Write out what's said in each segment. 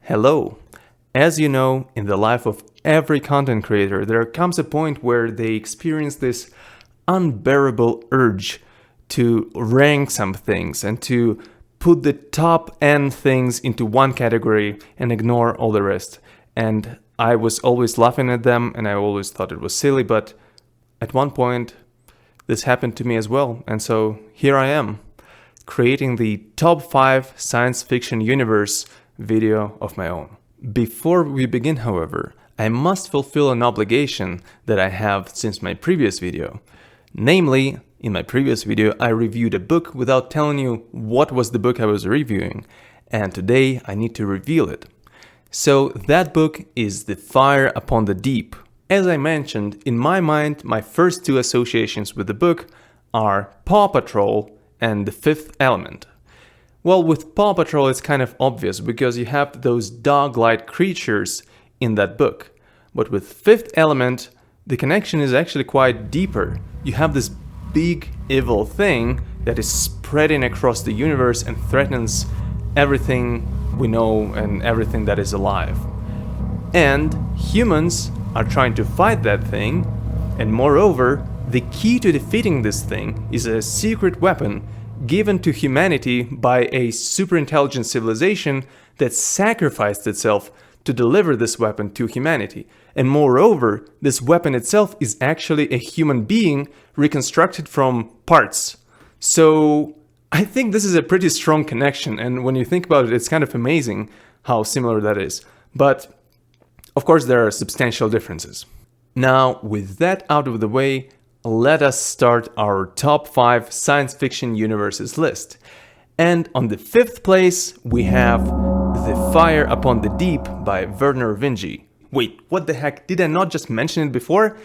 Hello. As you know, in the life of every content creator, there comes a point where they experience this unbearable urge to rank some things and to put the top end things into one category and ignore all the rest. And I was always laughing at them and I always thought it was silly, but at one point this happened to me as well. And so here I am, creating the top 5 science fiction universe video of my own. Before we begin, however, I must fulfill an obligation that I have since my previous video. Namely, in my previous video, I reviewed a book without telling you what was the book I was reviewing, and today I need to reveal it. So that book is The Fire Upon the Deep. As I mentioned, in my mind, my first 2 associations with the book are Paw Patrol and The Fifth Element. Well, with Paw Patrol, it's kind of obvious because you have those dog-like creatures in that book. But with Fifth Element, the connection is actually quite deeper. You have this big evil thing that is spreading across the universe and threatens everything we know and everything that is alive. And humans are trying to fight that thing, and moreover, the key to defeating this thing is a secret weapon given to humanity by a superintelligent civilization that sacrificed itself to deliver this weapon to humanity. And moreover, this weapon itself is actually a human being reconstructed from parts. So I think this is a pretty strong connection, and when you think about it, it's kind of amazing how similar that is. But of course, there are substantial differences. Now, with that out of the way, let us start our top 5 science fiction universes list. And on the 5th place, we have The Fire Upon the Deep by Vernor Vinge. Wait, what the heck? Did I not just mention it before?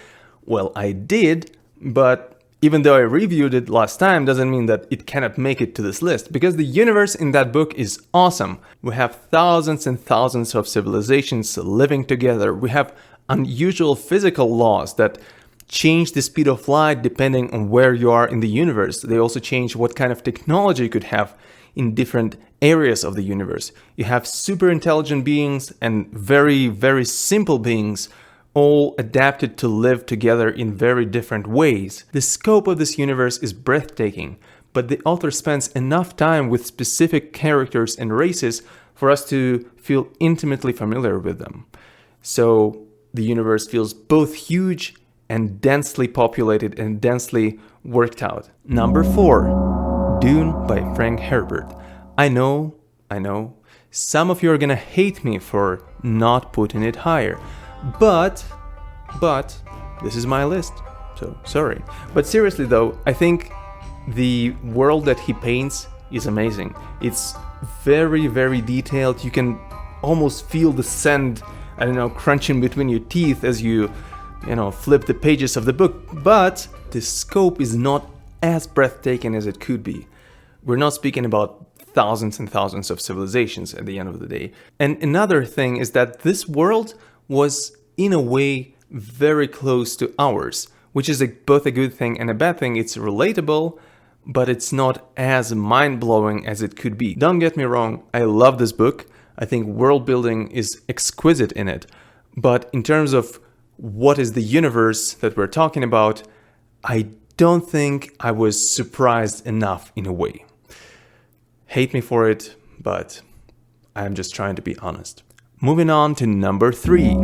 Well, I did, but even though I reviewed it last time, doesn't mean that it cannot make it to this list, because the universe in that book is awesome. We have thousands and thousands of civilizations living together. We have unusual physical laws that change the speed of light depending on where you are in the universe. They also change what kind of technology you could have in different areas of the universe. You have super intelligent beings and very, very simple beings, all adapted to live together in very different ways. The scope of this universe is breathtaking, but the author spends enough time with specific characters and races for us to feel intimately familiar with them. So the universe feels both huge and densely populated and densely worked out. Number 4, Dune by Frank Herbert. I know, some of you are gonna hate me for not putting it higher, but this is my list, so sorry. But seriously though, I think the world that he paints is amazing. It's very, very detailed. You can almost feel the sand, crunching between your teeth as you flip the pages of the book, but the scope is not as breathtaking as it could be. We're not speaking about thousands and thousands of civilizations at the end of the day. And another thing is that this world was, in a way, very close to ours, which is both a good thing and a bad thing. It's relatable, but it's not as mind-blowing as it could be. Don't get me wrong, I love this book. I think world building is exquisite in it. But in terms of what is the universe that we're talking about, I don't think I was surprised enough in a way. Hate me for it, but I'm just trying to be honest. Moving on to number 3,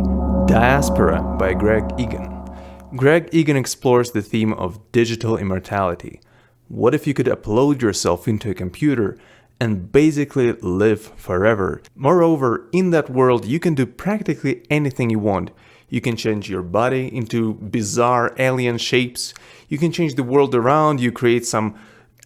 Diaspora by Greg Egan. Greg Egan explores the theme of digital immortality. What if you could upload yourself into a computer and basically live forever? Moreover, in that world, you can do practically anything you want. You can change your body into bizarre alien shapes. You can change the world around you, create some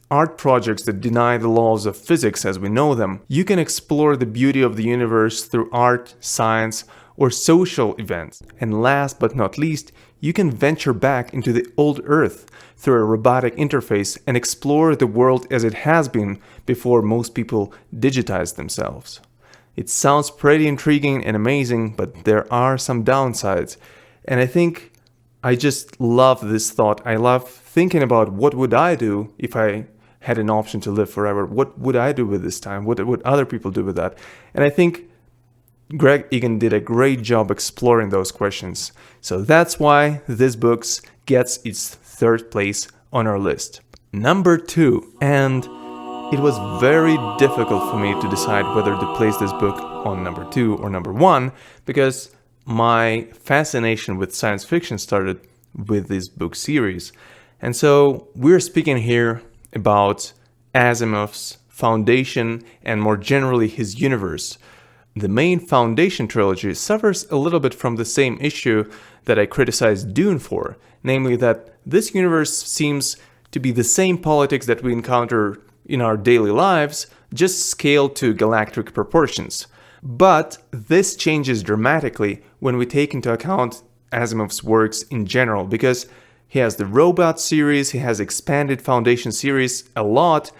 art projects that deny the laws of physics as we know them. You can explore the beauty of the universe through art, science, or social events. And last but not least, you can venture back into the old Earth through a robotic interface and explore the world as it has been before most people digitized themselves. It sounds pretty intriguing and amazing, but there are some downsides. And I think I just love this thought. I love thinking about what would I do if I had an option to live forever. What would I do with this time? What would other people do with that? And I think Greg Egan did a great job exploring those questions. So that's why this book gets its third place on our list. Number 2, and it was very difficult for me to decide whether to place this book on number 2 or number 1, because my fascination with science fiction started with this book series. And so we're speaking here about Asimov's Foundation and more generally his universe. The main Foundation trilogy suffers a little bit from the same issue that I criticized Dune for, namely that this universe seems to be the same politics that we encounter in our daily lives, just scaled to galactic proportions. But this changes dramatically when we take into account Asimov's works in general, because he has the Robot series, he has expanded Foundation series a lot,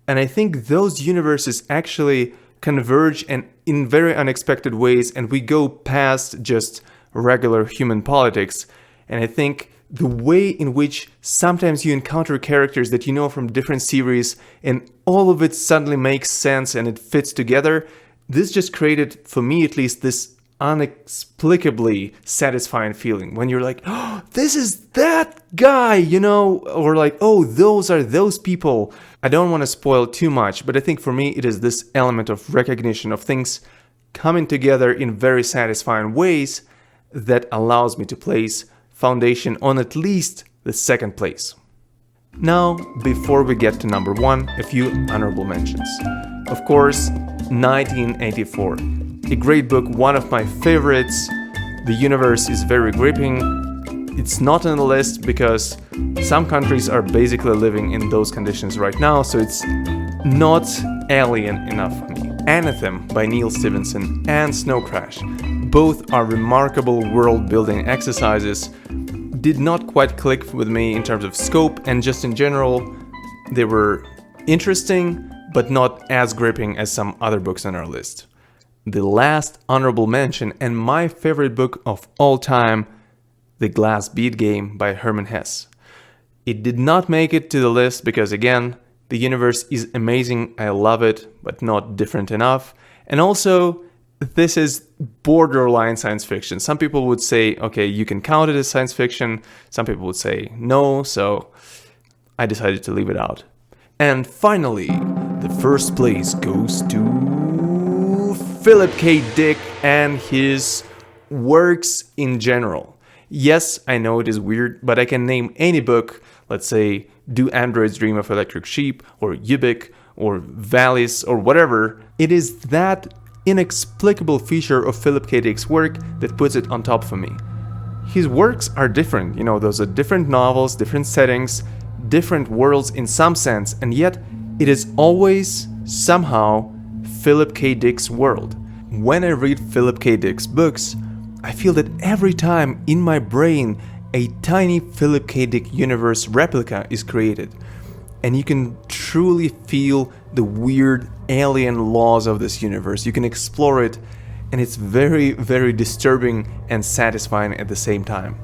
and I think those universes actually converge and in very unexpected ways, and we go past just regular human politics. And I think the way in which sometimes you encounter characters that you know from different series and all of it suddenly makes sense and it fits together, this just created, for me at least, this inexplicably satisfying feeling when you're like, oh, this is that guy, or like, oh, those are those people. I don't want to spoil too much, but I think for me it is this element of recognition of things coming together in very satisfying ways that allows me to place Foundation on at least the second place. Now, before we get to number 1, a few honorable mentions. Of course, 1984. A great book, one of my favorites. The universe is very gripping. It's not on the list because some countries are basically living in those conditions right now, so it's not alien enough for me. Anthem by Neil Stevenson and Snow Crash. Both are remarkable world-building exercises. Did not quite click with me in terms of scope, and just in general, they were interesting, but not as gripping as some other books on our list. The last honorable mention, and my favorite book of all time, The Glass Bead Game by Hermann Hesse. It did not make it to the list because, again, the universe is amazing, I love it, but not different enough. And also, this is borderline science fiction. Some people would say, okay, you can count it as science fiction. Some people would say no, so I decided to leave it out. And finally, the first place goes to Philip K. Dick and his works in general. Yes, I know it is weird, but I can name any book, let's say, Do Androids Dream of Electric Sheep, or Ubik, or Valleys, or whatever. It is that inexplicable feature of Philip K. Dick's work that puts it on top for me. His works are different, those are different novels, different settings, different worlds in some sense, and yet it is always somehow Philip K. Dick's world. When I read Philip K. Dick's books, I feel that every time in my brain a tiny Philip K. Dick universe replica is created, and you can truly feel the weird alien laws of this universe. You can explore it, and it's very, very disturbing and satisfying at the same time.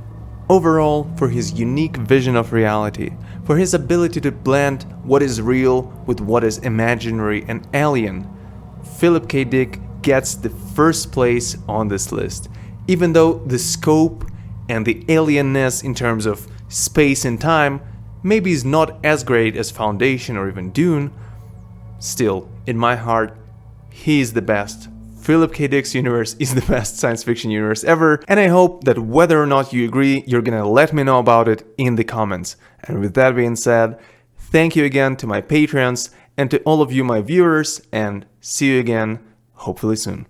Overall, for his unique vision of reality, for his ability to blend what is real with what is imaginary and alien, Philip K. Dick gets the first place on this list. Even though the scope and the alienness in terms of space and time maybe is not as great as Foundation or even Dune, still, in my heart, he is the best. Philip K. Dick's universe is the best science fiction universe ever, and I hope that whether or not you agree, you're gonna let me know about it in the comments. And with that being said, thank you again to my Patreons and to all of you my viewers, and see you again, hopefully soon.